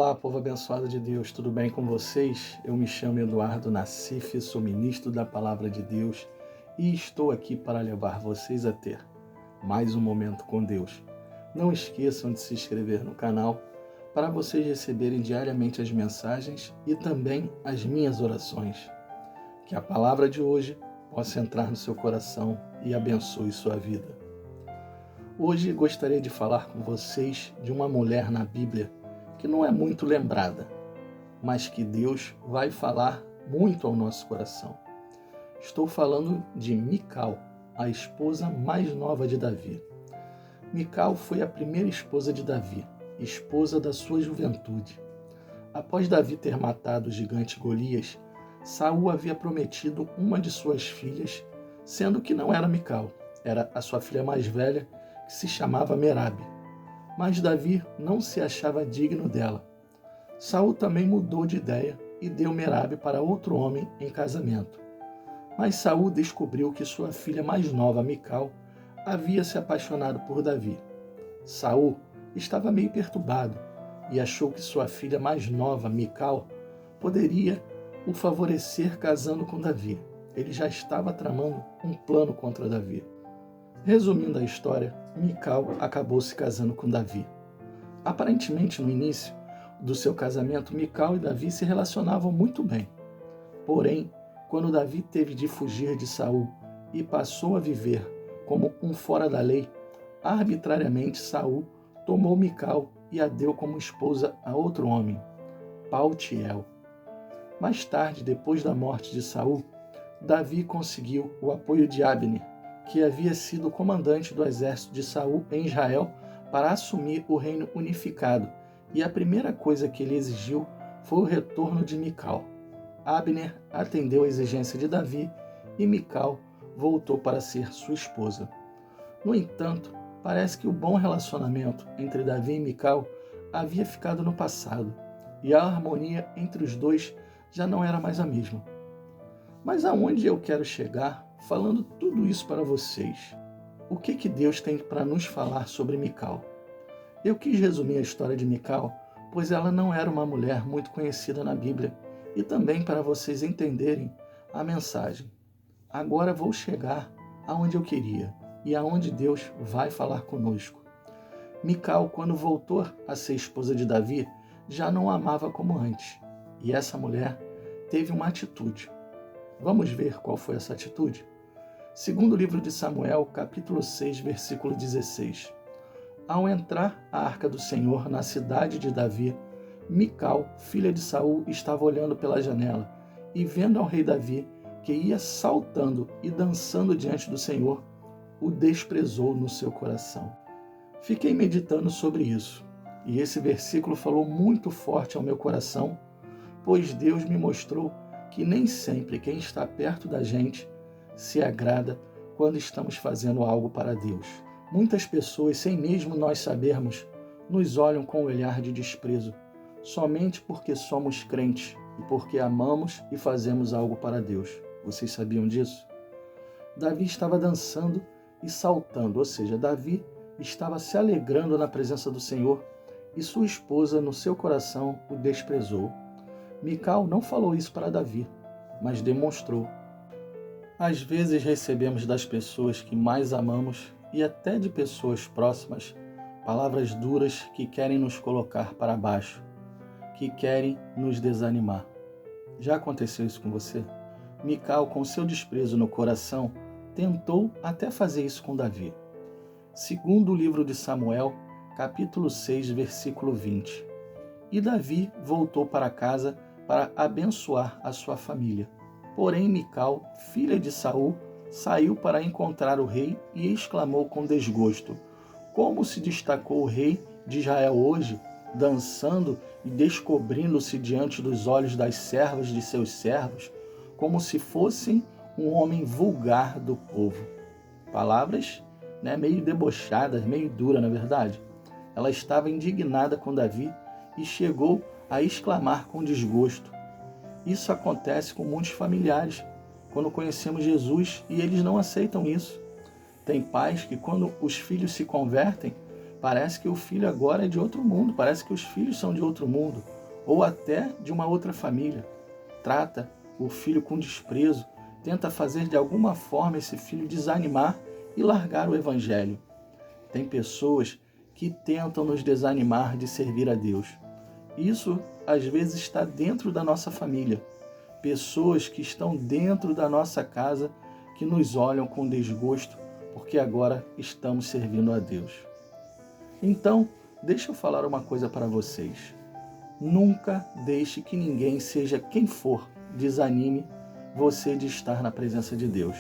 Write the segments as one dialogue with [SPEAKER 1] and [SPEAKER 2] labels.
[SPEAKER 1] Olá, povo abençoado de Deus, tudo bem com vocês? Eu me chamo Eduardo Nassif, sou ministro da Palavra de Deus e estou aqui para levar vocês a ter mais um momento com Deus. Não esqueçam de se inscrever no canal para vocês receberem diariamente as mensagens e também as minhas orações. Que a palavra de hoje possa entrar no seu coração e abençoe sua vida. Hoje gostaria de falar com vocês de uma mulher na Bíblia que não é muito lembrada, mas que Deus vai falar muito ao nosso coração. Estou falando de Mical, a esposa mais nova de Davi. Mical foi a primeira esposa de Davi, esposa da sua juventude. Após Davi ter matado o gigante Golias, Saul havia prometido uma de suas filhas, sendo que não era Mical, era a sua filha mais velha, que se chamava Merabe. Mas Davi não se achava digno dela. Saul também mudou de ideia e deu Merabe para outro homem em casamento. Mas Saul descobriu que sua filha mais nova, Mical, havia se apaixonado por Davi. Saul estava meio perturbado e achou que sua filha mais nova, Mical, poderia o favorecer casando com Davi. Ele já estava tramando um plano contra Davi. Resumindo a história, Mical acabou se casando com Davi. Aparentemente, no início do seu casamento, Mical e Davi se relacionavam muito bem. Porém, quando Davi teve de fugir de Saul e passou a viver como um fora da lei, arbitrariamente Saul tomou Mical e a deu como esposa a outro homem, Paltiel. Mais tarde, depois da morte de Saul, Davi conseguiu o apoio de Abner, que havia sido comandante do exército de Saul em Israel, para assumir o reino unificado, e a primeira coisa que ele exigiu foi o retorno de Mical. Abner atendeu a exigência de Davi e Mical voltou para ser sua esposa. No entanto, parece que o bom relacionamento entre Davi e Mical havia ficado no passado, e a harmonia entre os dois já não era mais a mesma. Mas aonde eu quero chegar falando tudo isso para vocês? O que Deus tem para nos falar sobre Mical? Eu quis resumir a história de Mical, pois ela não era uma mulher muito conhecida na Bíblia, e também para vocês entenderem a mensagem. Agora vou chegar aonde eu queria e aonde Deus vai falar conosco. Mical, quando voltou a ser esposa de Davi, já não a amava como antes, e essa mulher teve uma atitude. Vamos ver qual foi essa atitude? Segundo livro de Samuel, capítulo 6, versículo 16. Ao entrar a arca do Senhor na cidade de Davi, Mical, filha de Saul, estava olhando pela janela e vendo ao rei Davi, que ia saltando e dançando diante do Senhor, o desprezou no seu coração. Fiquei meditando sobre isso, e esse versículo falou muito forte ao meu coração, pois Deus me mostrou que nem sempre quem está perto da gente se agrada quando estamos fazendo algo para Deus. Muitas pessoas, sem mesmo nós sabermos, nos olham com um olhar de desprezo, somente porque somos crentes e porque amamos e fazemos algo para Deus. Vocês sabiam disso? Davi estava dançando e saltando, ou seja, Davi estava se alegrando na presença do Senhor e sua esposa, no seu coração, o desprezou. Mical não falou isso para Davi, mas demonstrou. Às vezes recebemos das pessoas que mais amamos e até de pessoas próximas palavras duras que querem nos colocar para baixo, que querem nos desanimar. Já aconteceu isso com você? Mical, com seu desprezo no coração, tentou até fazer isso com Davi. Segundo o livro de Samuel, capítulo 6, versículo 20. E Davi voltou para casa para abençoar a sua família. Porém, Mical, filha de Saul, saiu para encontrar o rei e exclamou com desgosto: como se destacou o rei de Israel hoje, dançando e descobrindo-se diante dos olhos das servas de seus servos, como se fossem um homem vulgar do povo. Palavras, meio debochadas, meio duras, na verdade. Ela estava indignada com Davi e chegou a exclamar com desgosto. Isso acontece com muitos familiares, quando conhecemos Jesus e eles não aceitam isso. Tem pais que, quando os filhos se convertem, parece que o filho agora é de outro mundo, parece que os filhos são de outro mundo. ou até de uma outra família. Trata o filho com desprezo, tenta fazer de alguma forma esse filho desanimar e largar o evangelho. Tem pessoas que tentam nos desanimar de servir a Deus. Isso, às vezes, está dentro da nossa família. Pessoas que estão dentro da nossa casa que nos olham com desgosto porque agora estamos servindo a Deus. Então, deixa eu falar uma coisa para vocês. Nunca deixe que ninguém, seja quem for, desanime você de estar na presença de Deus.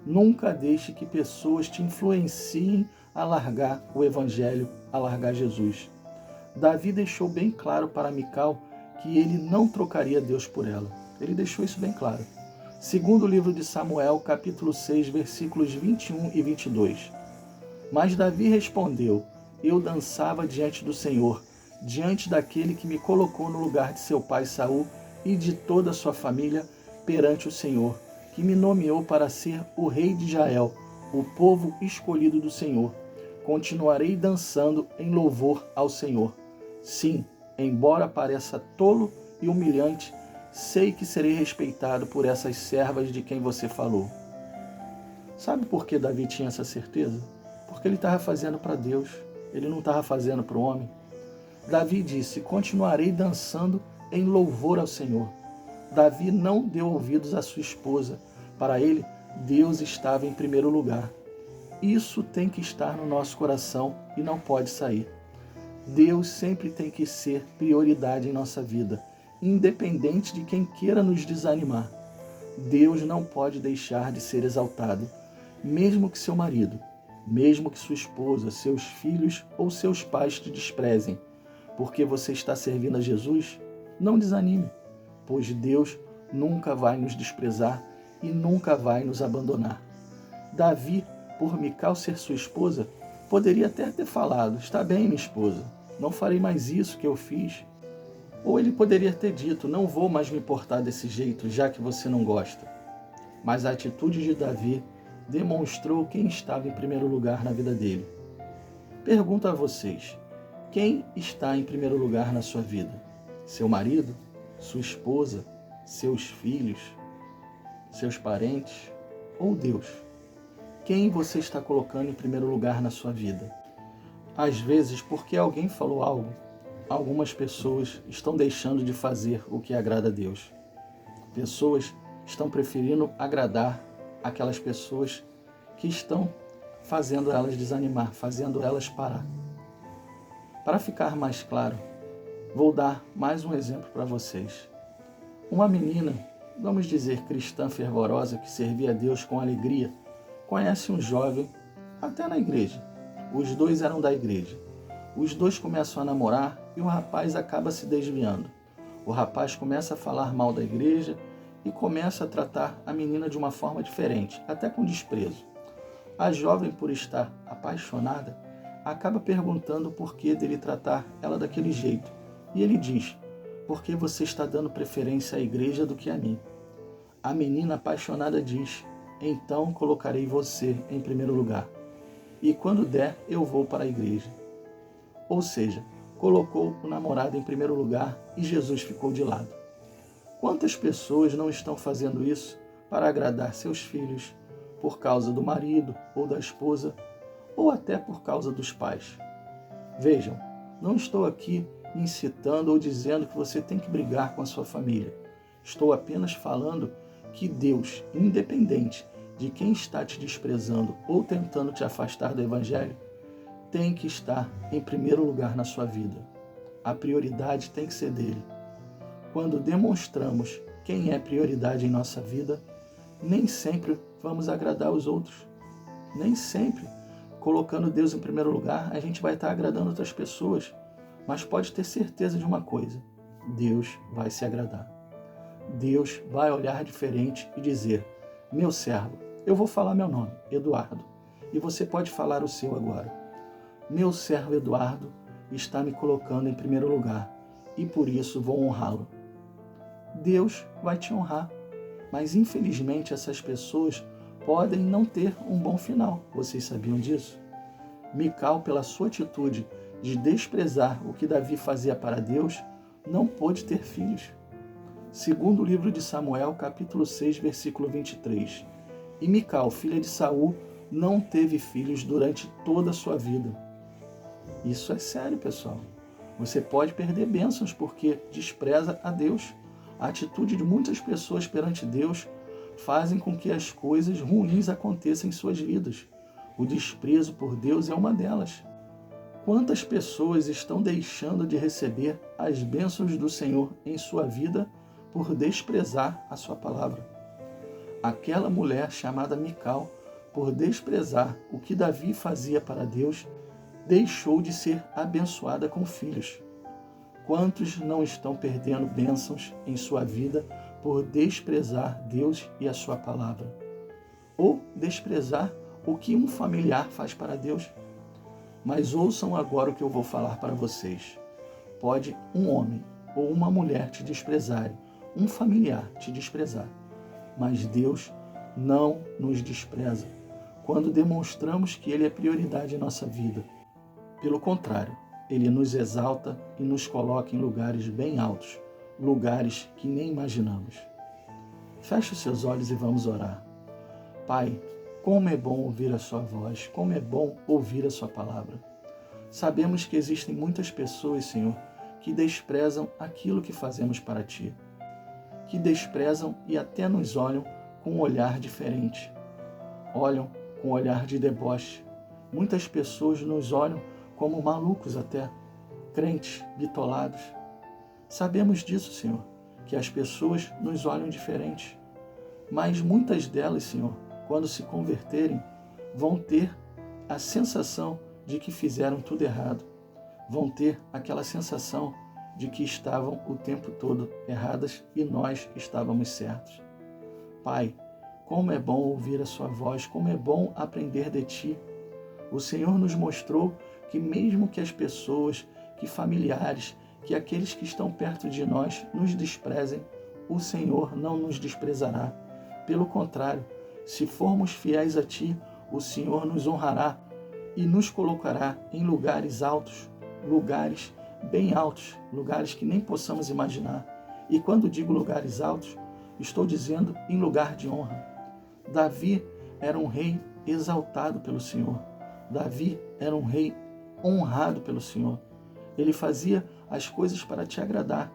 [SPEAKER 1] Nunca deixe que pessoas te influenciem a largar o Evangelho, a largar Jesus. Davi deixou bem claro para Mical que ele não trocaria Deus por ela. Ele deixou isso bem claro. Segundo o livro de Samuel, capítulo 6, versículos 21 e 22. Mas Davi respondeu: eu dançava diante do Senhor, diante daquele que me colocou no lugar de seu pai Saul e de toda a sua família perante o Senhor, que me nomeou para ser o rei de Israel, o povo escolhido do Senhor. Continuarei dançando em louvor ao Senhor. Sim, embora pareça tolo e humilhante, sei que serei respeitado por essas servas de quem você falou. Sabe por que Davi tinha essa certeza? Porque ele estava fazendo para Deus, ele não estava fazendo para o homem. Davi disse: continuarei dançando em louvor ao Senhor. Davi não deu ouvidos à sua esposa. Para ele, Deus estava em primeiro lugar. Isso tem que estar no nosso coração e não pode sair. Deus sempre tem que ser prioridade em nossa vida, independente de quem queira nos desanimar. Deus não pode deixar de ser exaltado, mesmo que seu marido, mesmo que sua esposa, seus filhos ou seus pais te desprezem. Porque você está servindo a Jesus, não desanime, pois Deus nunca vai nos desprezar e nunca vai nos abandonar. Davi, por Mical ser sua esposa, poderia até ter falado: está bem, minha esposa, não farei mais isso que eu fiz. Ou ele poderia ter dito: não vou mais me portar desse jeito, já que você não gosta. Mas a atitude de Davi demonstrou quem estava em primeiro lugar na vida dele. Pergunto a vocês: quem está em primeiro lugar na sua vida? Seu marido? Sua esposa? Seus filhos? Seus parentes? Ou Deus? Quem você está colocando em primeiro lugar na sua vida? Às vezes, porque alguém falou algo, algumas pessoas estão deixando de fazer o que agrada a Deus. Pessoas estão preferindo agradar aquelas pessoas que estão fazendo elas desanimar, fazendo elas parar. Para ficar mais claro, vou dar mais um exemplo para vocês. Uma menina, vamos dizer cristã fervorosa, que servia a Deus com alegria, conhece um jovem, até na igreja. Os dois eram da igreja. Os dois começam a namorar e o rapaz acaba se desviando. O rapaz começa a falar mal da igreja e começa a tratar a menina de uma forma diferente, até com desprezo. A jovem, por estar apaixonada, acaba perguntando o porquê dele tratar ela daquele jeito. E ele diz: por que você está dando preferência à igreja do que a mim? A menina apaixonada diz: então colocarei você em primeiro lugar. E quando der, eu vou para a igreja. Ou seja, colocou o namorado em primeiro lugar e Jesus ficou de lado. Quantas pessoas não estão fazendo isso para agradar seus filhos, por causa do marido ou da esposa, ou até por causa dos pais? Vejam, não estou aqui incitando ou dizendo que você tem que brigar com a sua família. Estou apenas falando que Deus, independente de quem está te desprezando ou tentando te afastar do Evangelho, tem que estar em primeiro lugar na sua vida. A prioridade tem que ser dele. Quando demonstramos quem é prioridade em nossa vida, nem sempre vamos agradar os outros. Nem sempre, colocando Deus em primeiro lugar, a gente vai estar agradando outras pessoas. Mas pode ter certeza de uma coisa: Deus vai se agradar. Deus vai olhar diferente e dizer: meu servo, eu vou falar meu nome, Eduardo, e você pode falar o seu agora. Meu servo Eduardo está me colocando em primeiro lugar e por isso vou honrá-lo. Deus vai te honrar, mas infelizmente essas pessoas podem não ter um bom final. Vocês sabiam disso? Mical, pela sua atitude de desprezar o que Davi fazia para Deus, não pôde ter filhos. Segundo o livro de Samuel, capítulo 6, versículo 23. E Mical, filha de Saul, não teve filhos durante toda a sua vida. Isso é sério, pessoal. Você pode perder bênçãos porque despreza a Deus. A atitude de muitas pessoas perante Deus fazem com que as coisas ruins aconteçam em suas vidas. O desprezo por Deus é uma delas. Quantas pessoas estão deixando de receber as bênçãos do Senhor em sua vida por desprezar a sua palavra? Aquela mulher chamada Mical, por desprezar o que Davi fazia para Deus, deixou de ser abençoada com filhos. Quantos não estão perdendo bênçãos em sua vida por desprezar Deus e a sua palavra? Ou desprezar o que um familiar faz para Deus? Mas ouçam agora o que eu vou falar para vocês. Pode um homem ou uma mulher te desprezarem, um familiar te desprezar, mas Deus não nos despreza quando demonstramos que Ele é prioridade em nossa vida. Pelo contrário, Ele nos exalta e nos coloca em lugares bem altos, lugares que nem imaginamos. Feche os seus olhos e vamos orar. Pai, como é bom ouvir a sua voz, como é bom ouvir a sua palavra. Sabemos que existem muitas pessoas, Senhor, que desprezam aquilo que fazemos para Ti, que desprezam e até nos olham com um olhar diferente. Olham com um olhar de deboche. Muitas pessoas nos olham como malucos até, crentes, bitolados. Sabemos disso, Senhor, que as pessoas nos olham diferente. Mas muitas delas, Senhor, quando se converterem, vão ter a sensação de que fizeram tudo errado. Vão ter aquela sensação de que estavam o tempo todo erradas e nós estávamos certos. Pai, como é bom ouvir a sua voz, como é bom aprender de Ti. O Senhor nos mostrou que mesmo que as pessoas, que familiares, que aqueles que estão perto de nós nos desprezem, o Senhor não nos desprezará. Pelo contrário, se formos fiéis a Ti, o Senhor nos honrará e nos colocará em lugares altos, lugares bem altos, lugares que nem possamos imaginar. E quando digo lugares altos, estou dizendo em lugar de honra. Davi era um rei exaltado pelo Senhor. Davi era um rei honrado pelo Senhor. Ele fazia as coisas para Te agradar,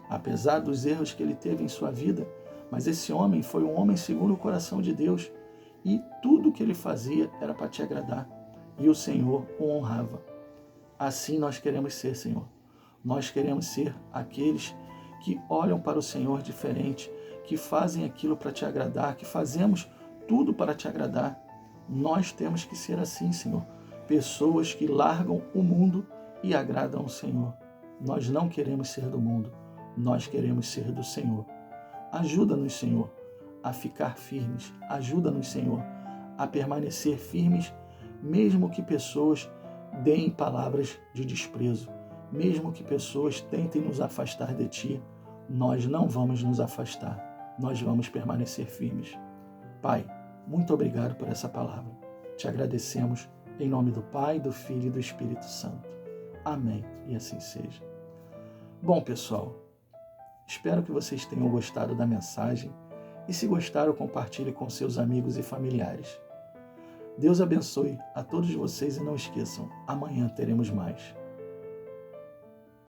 [SPEAKER 1] apesar dos erros que ele teve em sua vida. Mas esse homem foi um homem segundo o coração de Deus e tudo que ele fazia era para Te agradar. E o Senhor o honrava. Assim nós queremos ser, Senhor. Nós queremos ser aqueles que olham para o Senhor diferente, que fazem aquilo para Te agradar, que fazemos tudo para Te agradar. Nós temos que ser assim, Senhor. Pessoas que largam o mundo e agradam ao Senhor. Nós não queremos ser do mundo, nós queremos ser do Senhor. Ajuda-nos, Senhor, a ficar firmes. Ajuda-nos, Senhor, a permanecer firmes, mesmo que pessoas deem palavras de desprezo, mesmo que pessoas tentem nos afastar de Ti, nós não vamos nos afastar, nós vamos permanecer firmes. Pai, muito obrigado por essa palavra. Te agradecemos em nome do Pai, do Filho e do Espírito Santo. Amém. E assim seja. Bom, pessoal, espero que vocês tenham gostado da mensagem e se gostaram, compartilhe com seus amigos e familiares. Deus abençoe a todos vocês e não esqueçam, amanhã teremos mais.